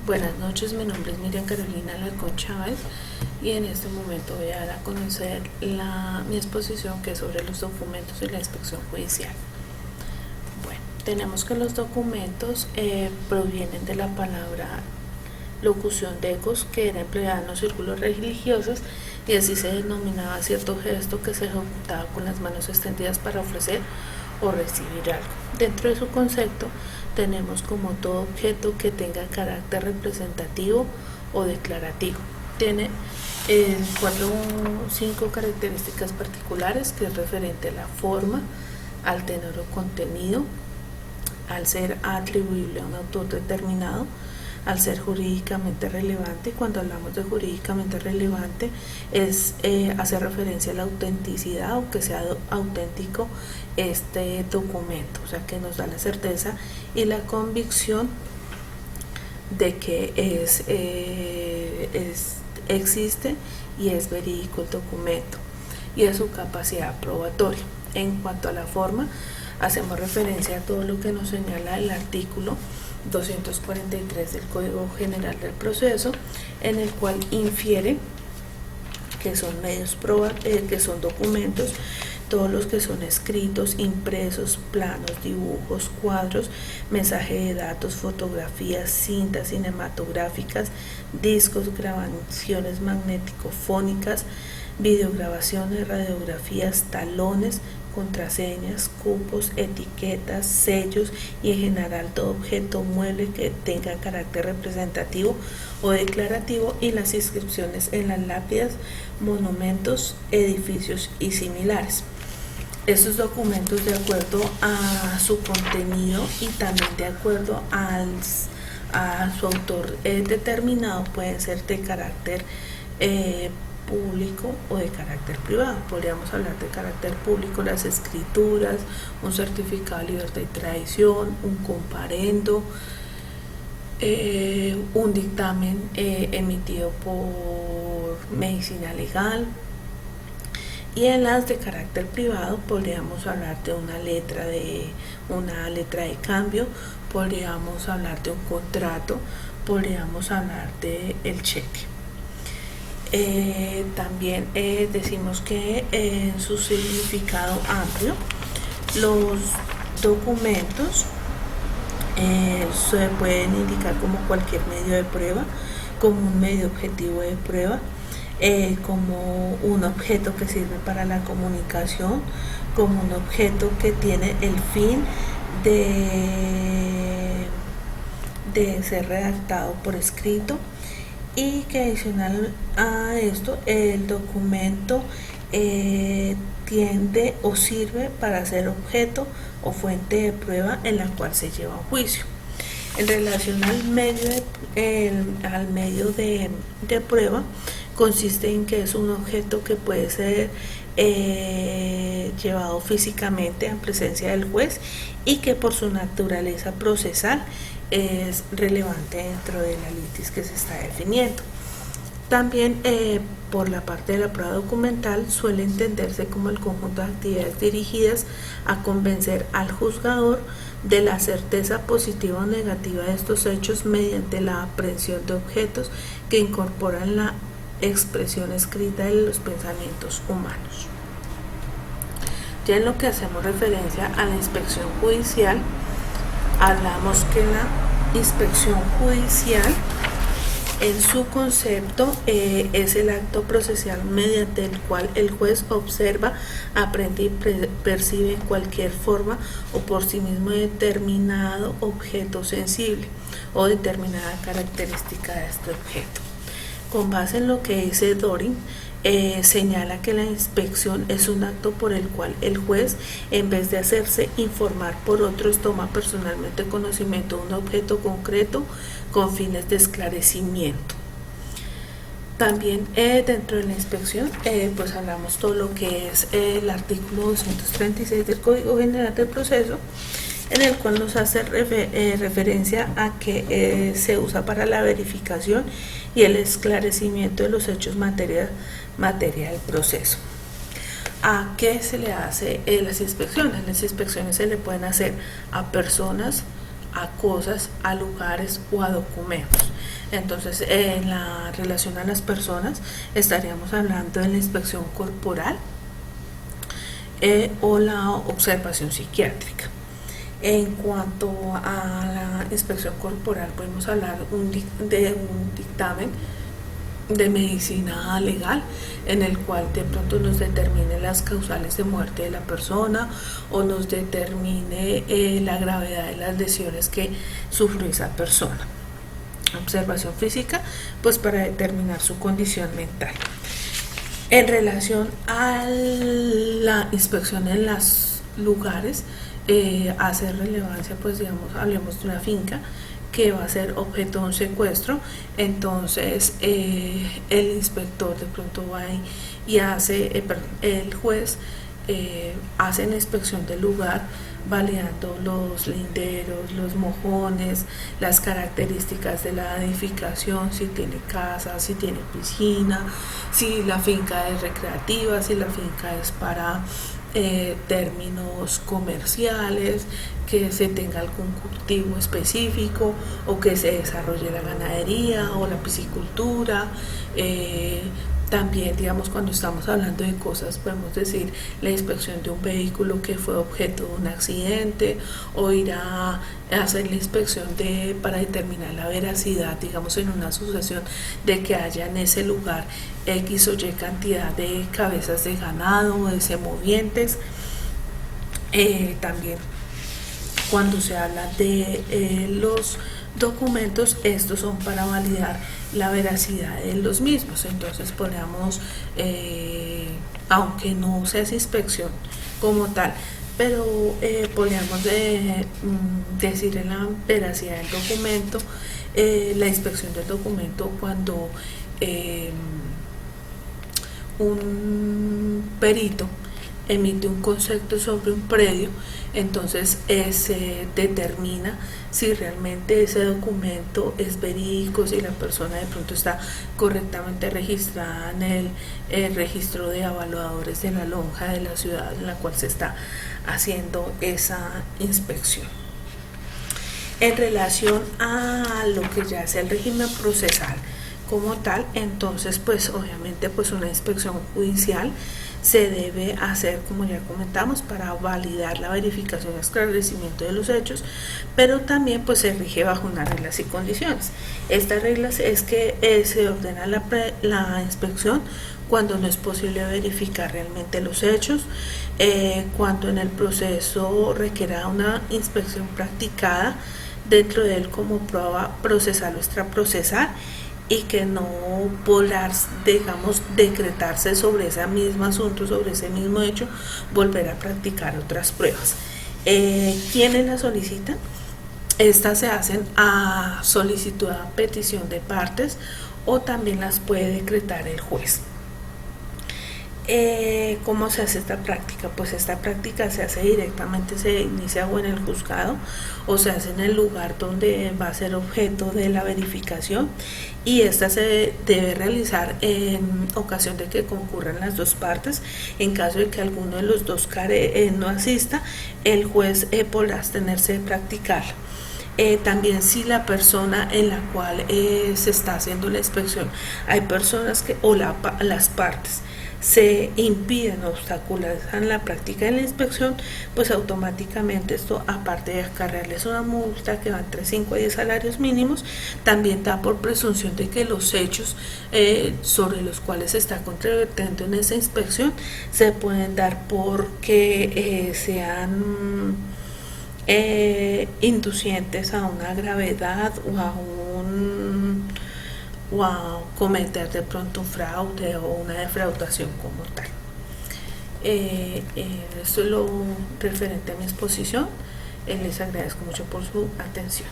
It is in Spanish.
Buenas noches, mi nombre es Miriam Carolina Alarcón Chávez y en este momento voy a dar a conocer mi exposición que es sobre los documentos de la inspección judicial. Bueno, tenemos que los documentos provienen de la palabra locución decos, que era empleada en los círculos religiosos, y así se denominaba cierto gesto que se ejecutaba con las manos extendidas para ofrecer o recibir algo. Dentro de su concepto tenemos como todo objeto que tenga carácter representativo o declarativo. Tiene 4 o 5 características particulares, que es referente a la forma, al tenor o contenido, al ser atribuible a un autor determinado, al ser jurídicamente relevante. Cuando hablamos de jurídicamente relevante es hacer referencia a la autenticidad o que sea auténtico este documento, o sea que nos da la certeza y la convicción de que existe y es verídico el documento, y a su capacidad probatoria. En cuanto a la forma, hacemos referencia a todo lo que nos señala el artículo 243 del Código General del Proceso, en el cual infiere que son que son documentos todos los que son escritos, impresos, planos, dibujos, cuadros, mensaje de datos, fotografías, cintas cinematográficas, discos, grabaciones magnético-fónicas, videograbaciones, radiografías, talones, contraseñas, cupos, etiquetas, sellos y en general todo objeto mueble que tenga carácter representativo o declarativo, y las inscripciones en las lápidas, monumentos, edificios y similares. Estos documentos, de acuerdo a su contenido y también de acuerdo a su autor determinado, pueden ser de carácter público o de carácter privado. Podríamos hablar de carácter público las escrituras, un certificado de libertad y tradición, un comparendo, un dictamen emitido por medicina legal. Y en las de carácter privado podríamos hablar de una letra de cambio, podríamos hablar de un contrato, podríamos hablar de el cheque. También decimos que en su significado amplio los documentos se pueden indicar como cualquier medio de prueba, como un medio objetivo de prueba, como un objeto que sirve para la comunicación, como un objeto que tiene el fin de ser redactado por escrito, y que adicional a esto el documento tiende o sirve para ser objeto o fuente de prueba en la cual se lleva a juicio. En relación al medio de prueba, consiste en que es un objeto que puede ser llevado físicamente en presencia del juez y que por su naturaleza procesal es relevante dentro de la litis que se está definiendo. También por la parte de la prueba documental suele entenderse como el conjunto de actividades dirigidas a convencer al juzgador de la certeza positiva o negativa de estos hechos mediante la aprehensión de objetos que incorporan la expresión escrita de los pensamientos humanos. Ya en lo que hacemos referencia a la inspección judicial, hablamos que la inspección judicial en su concepto es el acto procesal mediante el cual el juez observa, aprende y percibe en cualquier forma o por sí mismo determinado objeto sensible o determinada característica de este objeto. Con base en lo que dice Dorin, señala que la inspección es un acto por el cual el juez, en vez de hacerse informar por otros, toma personalmente conocimiento de un objeto concreto con fines de esclarecimiento. También dentro de la inspección pues hablamos todo lo que es el artículo 236 del Código General del Proceso, en el cual nos hace referencia a que se usa para la verificación y el esclarecimiento de los hechos materia del proceso. ¿A qué se le hace las inspecciones? Las inspecciones se le pueden hacer a personas, a cosas, a lugares o a documentos. Entonces, en la relación a las personas estaríamos hablando de la inspección corporal o la observación psiquiátrica. En cuanto a la inspección corporal, podemos hablar de un dictamen de medicina legal en el cual de pronto nos determine las causales de muerte de la persona o nos determine la gravedad de las lesiones que sufrió esa persona. Observación física, pues para determinar su condición mental. En relación a la inspección en los lugares, hace relevancia, pues digamos, hablemos de una finca que va a ser objeto de un secuestro. Entonces el inspector de pronto va y hace, el juez hace la inspección del lugar, validando los linderos, los mojones, las características de la edificación, si tiene casa, si tiene piscina, si la finca es recreativa, si la finca es para términos comerciales, que se tenga algún cultivo específico o que se desarrolle la ganadería o la piscicultura. También, digamos, cuando estamos hablando de cosas, podemos decir la inspección de un vehículo que fue objeto de un accidente, o ir a hacer la inspección para determinar la veracidad, digamos, en una sucesión de que haya en ese lugar X o Y cantidad de cabezas de ganado o de semovientes. También cuando se habla de los documentos, estos son para validar la veracidad de los mismos. Entonces podríamos, aunque no se hace inspección como tal, pero podríamos decir en la veracidad del documento, la inspección del documento cuando un perito emite un concepto sobre un predio, entonces se determina si realmente ese documento es verídico, si la persona de pronto está correctamente registrada en el registro de evaluadores de la lonja de la ciudad en la cual se está haciendo esa inspección. En relación a lo que ya es el régimen procesal como tal, entonces pues obviamente pues una inspección judicial se debe hacer, como ya comentamos, para validar la verificación y esclarecimiento de los hechos, pero también pues se rige bajo unas reglas y condiciones. Estas reglas es que se ordena la inspección cuando no es posible verificar realmente los hechos, cuando en el proceso requiera una inspección practicada dentro de él como prueba procesal o extraprocesal, y que no podrá, digamos, decretarse sobre ese mismo asunto, sobre ese mismo hecho, volver a practicar otras pruebas. ¿Quiénes la solicitan? Estas se hacen a solicitud, a petición de partes, o también las puede decretar el juez. ¿Cómo se hace esta práctica? Pues esta práctica se hace directamente, se inicia o en el juzgado o se hace en el lugar donde va a ser objeto de la verificación, y esta se debe realizar en ocasión de que concurran las dos partes. En caso de que alguno de los dos no asista, el juez podrá abstenerse de practicarla. También si la persona en la cual se está haciendo la inspección, hay personas que o las partes se impiden, obstaculizan la práctica de la inspección, pues automáticamente esto, aparte de acarrearles una multa que va entre 5 a 10 salarios mínimos, también da por presunción de que los hechos sobre los cuales se está controvertiendo en esa inspección se pueden dar porque sean inducientes a una gravedad o a cometer de pronto un fraude o una defraudación como tal. Esto es lo referente a mi exposición. Les agradezco mucho por su atención.